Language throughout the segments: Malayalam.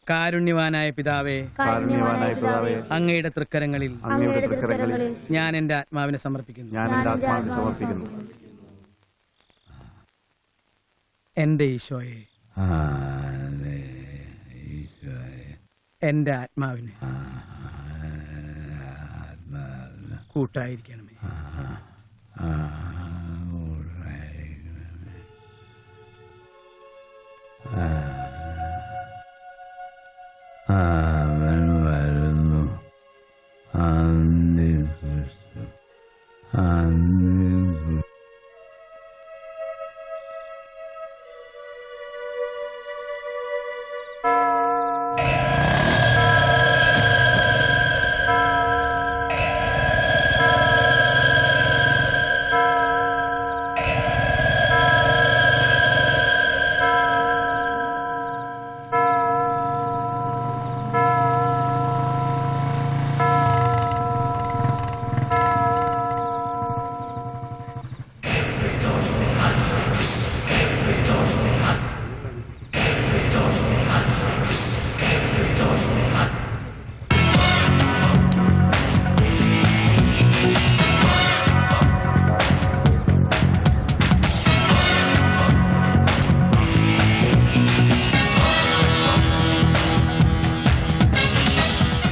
കാരുണ്യവാനായ പിതാവേ, അങ്ങയുടെ തൃക്കരങ്ങളിൽ ഞാൻ എന്റെ ആത്മാവിനെ സമർപ്പിക്കുന്നു. എന്റെ ഈശോയെ, എന്റെ ആത്മാവിന് കൂട്ടായിരിക്കണമേ. അവൻ വരുന്നു.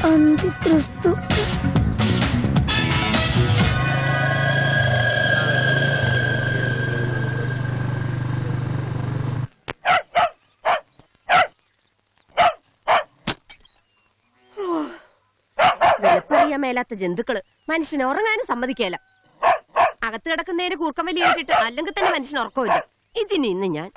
അന്തിക്രിസ്തു മേലാത്ത ജന്തുക്കള് മനുഷ്യനെ ഉറങ്ങാനും സമ്മതിക്കല. അകത്ത് കിടക്കുന്നതിന് കൂർക്കം വലി കേട്ടിട്ട് അല്ലെങ്കിൽ തന്നെ മനുഷ്യന് ഉറക്കമില്ല. ഇതിന് ഇന്ന് ഞാൻ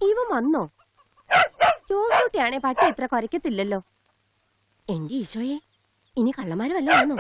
ഇവ വന്നോ? ജോസൂട്ടിയാണെ പട്ടി ഇത്ര കുരയ്ക്കത്തില്ലല്ലോ. എന്റെ ഈശോയെ, ഇനി കള്ളന്മാര് വല്ലോ വന്നോ?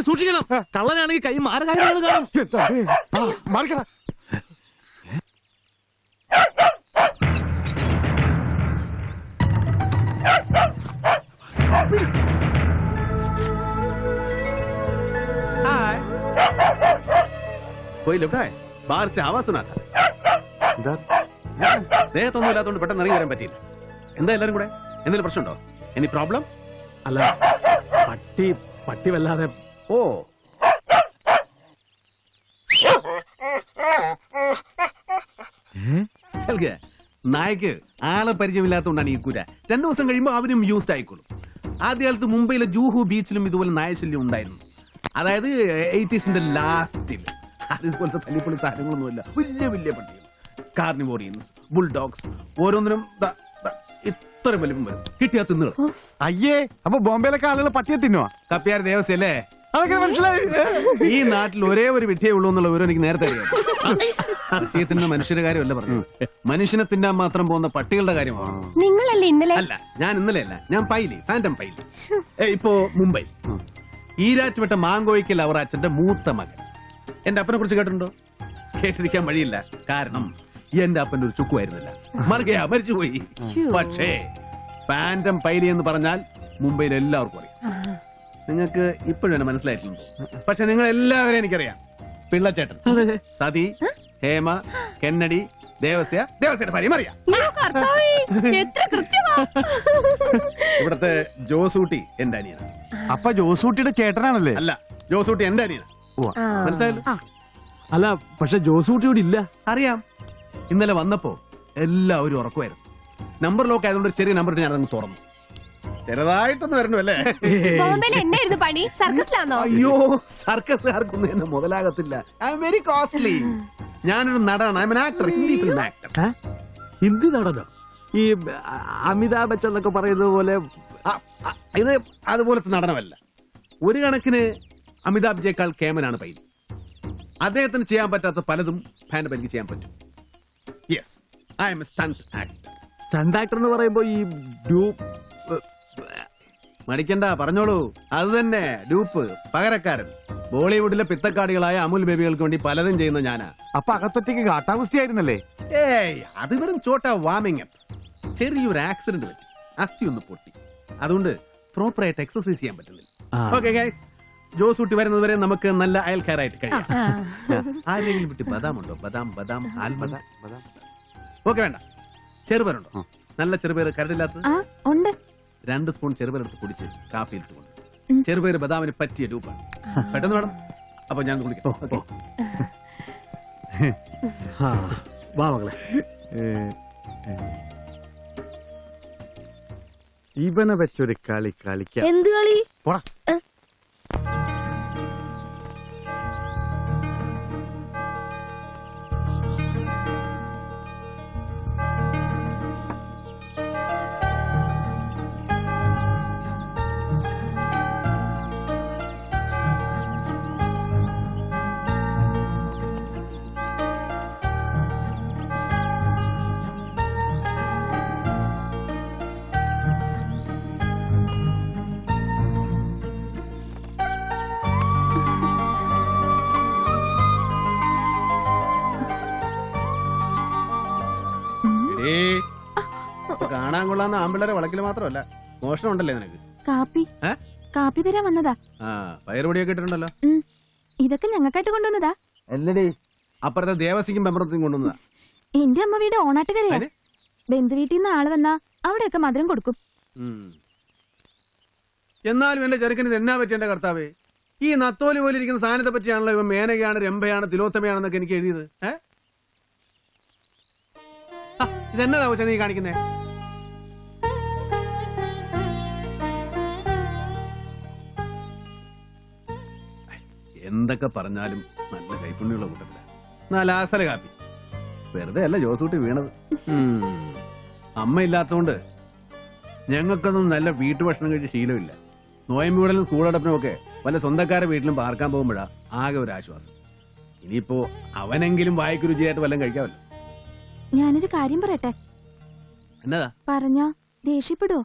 സൂക്ഷിക്കണം, കള്ളനാണെങ്കിൽ കൈ മാറുകാര്യം കാണും. कोई लौटा है? बाहर से आवाज सुना था. ദേഹത്തൊന്നും ഇല്ലാത്തതുകൊണ്ട് പെട്ടെന്ന് ഇറങ്ങി വരാൻ പറ്റിയില്ല. എന്താ എല്ലാരും കൂടെ? എന്തെങ്കിലും പ്രശ്നമുണ്ടോ? Any problem? അല്ല, പട്ടി വല്ലാതെ. ഓ, നായക്ക് ആളെ പരിചയമില്ലാത്തതുകൊണ്ടാണ് ഈ കുര. 2 ദിവസം കഴിയുമ്പോൾ അവരും യൂസ്ഡ് ആയിക്കോളും. ആദ്യകാലത്ത് മുംബൈയിലെ ജൂഹു ബീച്ചിലും ഇതുപോലെ നായശല്യം ഉണ്ടായിരുന്നു. അതായത് 80s ലാസ്റ്റിൽ. അതുപോലത്തെ തല്ലിപ്പൊളി സാധനങ്ങളൊന്നുമില്ല. വലിയ വലിയ പട്ടികൾ, കാർണിവോറിയൻസ്, ബുൾഡോഗ്സ്, ഓരോന്നിനും ഇത്ര വലിപ്പം വരും. കിട്ടിയാ തിന്നുകൾ. അയ്യേ, അപ്പൊ ബോംബെയിലൊക്കെ ആളുകൾ പട്ടിയെ തിന്നുവാ? കപ്പ്യാർ ദേവസ്യല്ലേ? അതൊക്കെ മനസ്സിലായി. ഈ നാട്ടിൽ ഒരേ ഒരു വിധിയേ ഉള്ളൂ എന്നുള്ള വിവരം എനിക്ക് നേരത്തെ അറിയാം. പട്ടിയെ തിന്ന മനുഷ്യരുടെ കാര്യമല്ല പറഞ്ഞു, മനുഷ്യനെ തിന്നാൻ മാത്രം പോകുന്ന പട്ടികളുടെ കാര്യമാണ്. നിങ്ങളല്ലേ ഇന്നലെ? അല്ല, ഞാൻ ഇന്നലെയല്ല, ഞാൻ പൈലി, ഫാന്റം പൈലി. ഇപ്പോ മുംബൈ ഈരാറ്റുപെട്ട മാങ്കോയ്ക്കൽ അവറാച്ചന്റെ മൂത്ത മകൻ. എന്റെ അപ്പനെ കുറിച്ച് കേട്ടിട്ടുണ്ടോ? കേട്ടിരിക്കാൻ വഴിയില്ല. കാരണം എന്റെ അപ്പന്റെ ഒരു ചുക്കുമായിരുന്നില്ല, മരിച്ചുപോയി. പക്ഷേ ഫാന്റം പൈലി എന്ന് പറഞ്ഞാൽ മുംബൈയിൽ എല്ലാവർക്കും അറിയാം. നിങ്ങൾക്ക് ഇപ്പോഴും എന്നെ മനസ്സിലായിട്ടുണ്ട്. പക്ഷെ നിങ്ങൾ എല്ലാവരെയും എനിക്കറിയാം. പിള്ളച്ചേട്ടൻ, സതി, ഹേമ, കെന്നഡി, ദേവസ്യയുടെ ഭാര്യ മറിയ. ഇവിടത്തെ ജോസൂട്ടി എന്റെ അനിയനാണ്. അപ്പൊ ജോസൂട്ടിയുടെ ചേട്ടനാണല്ലേ? അല്ല, ജോസൂട്ടി എന്റെ അനിയനാണ്. മനസ്സിലായല്ലോ? അല്ല, പക്ഷെ ജോസൂട്ടിയോട് ഇല്ല. അറിയാം. ഇന്നലെ വന്നപ്പോ എല്ലാവരും ഉറക്കുമായിരുന്നു. നമ്പർ ലോക്ക് ആയതുകൊണ്ട് ഒരു ചെറിയ നമ്പർ ഞാൻ തുറന്നു. ചെറുതായിട്ടൊന്നും വരണു അല്ലേ? എന്നായിരുന്നു പണി? സർക്കസിലാണോ? അയ്യോ, സർക്കസുകാർക്കൊന്നും എന്നെ മുതലാകത്തില്ല. I'm very costly. ഞാനൊരു നടനാണ്. I'm an actor, Hindi film actor. Hindi നടനോ? ഈ അമിതാഭ് ബച്ചൻ എന്നൊക്കെ പറയുന്നത് പോലെ? ഇത് അതുപോലത്തെ നടനമല്ല. ഒരു കണക്കിന് അമിതാഭ് ജയേക്കാൾ കേമനാണ് പൈലി. അദ്ദേഹത്തിന് ചെയ്യാൻ പറ്റാത്ത പലതും ഫാൻഡം എനിക്ക് ചെയ്യാൻ പറ്റും. Yes, I M A stunt actor. Stunt actor എന്ന് പറയുമ്പോ ഈ മടിക്കണ്ട, പറഞ്ഞോളൂ. അത് തന്നെ, ഡൂപ്പ്, പകരക്കാരൻ. ബോളിവുഡിലെ പിത്തക്കാടികളായ അമുൽ ബേബികൾക്ക് വേണ്ടി പലതും ചെയ്യുന്ന ഞാനാ. അപ്പൊ അകത്തൊറ്റയ്ക്ക് കാട്ടാവസ്ഥയായിരുന്നല്ലേ? ഏയ്, അത് വെറും ചോട്ട വാമിംഗ് അപ്പ്. ചെറിയൊരു ആക്സിഡന്റ് പറ്റി, അസ്ഥി ഒന്ന് പൊട്ടി. അതുകൊണ്ട് പ്രോപ്പറായിട്ട് എക്സസൈസ് ചെയ്യാൻ പറ്റുന്നില്ല. ഓക്കെ ഗൈസ്, ജോസൂട്ടി വരുന്നത് വരെ നമുക്ക് നല്ല അയൽക്കാരായിട്ട് കഴിയാം. ആരെങ്കിലും വിട്ട് ബദാം ഉണ്ടോ? ബദാം, ബദാം, ആൽമണ്ട. ഓക്കെ, വേണ്ട. ചെറുപേരുണ്ടോ? നല്ല ചെറുപേര്, കരടില്ലാത്തത്. ഉണ്ട്. 2 സ്പൂൺ ചെറുപേരെടുത്ത് കുടിച്ച് കാപ്പിയിലിട്ട് കൊണ്ട്. ചെറുപേര് ബദാമിന് പറ്റിയ രൂപമാണ്. പെട്ടെന്ന് വേണം. അപ്പൊ ഞാൻ കുളിക്കാം. ഓക്കെ. വാ മകളെ. ഇവനെ വെച്ചൊരു കളി കളിക്കാം. എന്ത് കളി? പോടാ. കാണാൻ കൊള്ളാന്ന ആമ്പിള്ളേരെ വളക്കില് മാത്രമല്ല, മോഷണം ഉണ്ടല്ലേ നിനക്ക്? കാപ്പി ഏ? കാപ്പി തരാൻ വന്നതാ. ആ, പയറുപൊടിയൊക്കെ ഇട്ടിട്ടുണ്ടല്ലോ. ഇതൊക്കെ ഞങ്ങൾക്കായിട്ട് കൊണ്ടുവന്നതാ. അല്ലടേ, അപ്പുറത്തെ ദേവസിക്കും പെമ്പറത്തും കൊണ്ടുവന്നതാ. എന്റെ അമ്മ വീട് ഓണാട്ടുകരയാ. അതിന്? ബന്ധു വീട്ടിൽ നിന്ന് ആള് വന്നാ അവിടെയൊക്കെ മധുരം കൊടുക്കും. എന്നാലും എന്റെ ചെറുക്കന് ഇത് എന്നാ പറ്റി എന്റെ കർത്താവേ? ഈ നത്തോലി പോലെ ഇരിക്കുന്ന സാധനത്തെ പറ്റിയാണല്ലോ ഇവൻ മേനകയാണ്, രംഭയാണ്, തിലോത്തമയാണെന്നൊക്കെ എനിക്ക് എഴുതിയത്. ഇതെന്നതാ കൊച്ചാ നീ കാണിക്കുന്നേ? എന്തൊക്കെ പറഞ്ഞാലും നല്ല കൈപ്പുണ്യുള്ള കൂട്ടത്തില. നല്ല ആസല കാപ്പി. വെറുതെ അല്ല ജോസൂട്ടി വീണത്. അമ്മ ഇല്ലാത്തതുകൊണ്ട് ഞങ്ങൾക്കൊന്നും നല്ല വീട്ടുഭക്ഷണം കഴിച്ച് ശീലമില്ല. നോയമ്പൂടലും സ്കൂളടപ്പിനും ഒക്കെ വല്ല സ്വന്തക്കാരെ വീട്ടിലും പാർക്കാൻ പോകുമ്പോഴാ ആകെ ഒരു ആശ്വാസം. ഇനിയിപ്പോ അവനെങ്കിലും വായിക്ക് രുചിയായിട്ട് വല്ലതും കഴിക്കാമല്ലോ. ഞാനൊരു കാര്യം പറയട്ടെ? എന്നതാ? പറഞ്ഞാ ദേഷ്യപ്പെടുവോ?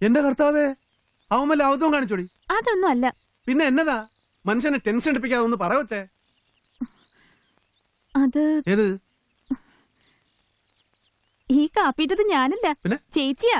എന്റെ കർത്താവേ, അവൻ വല്ല ഔതവും കാണിച്ചോടി. അതൊന്നും അല്ല. പിന്നെ എന്നതാ? മനുഷ്യനെ ടെൻഷൻ എടുപ്പിക്കാതെ ഒന്ന് പറ വെച്ചേ. അത് ഏത്? ഈ കാപ്പിട്ടത് ഞാനല്ല, പിന്നെ? ചേച്ചിയാ.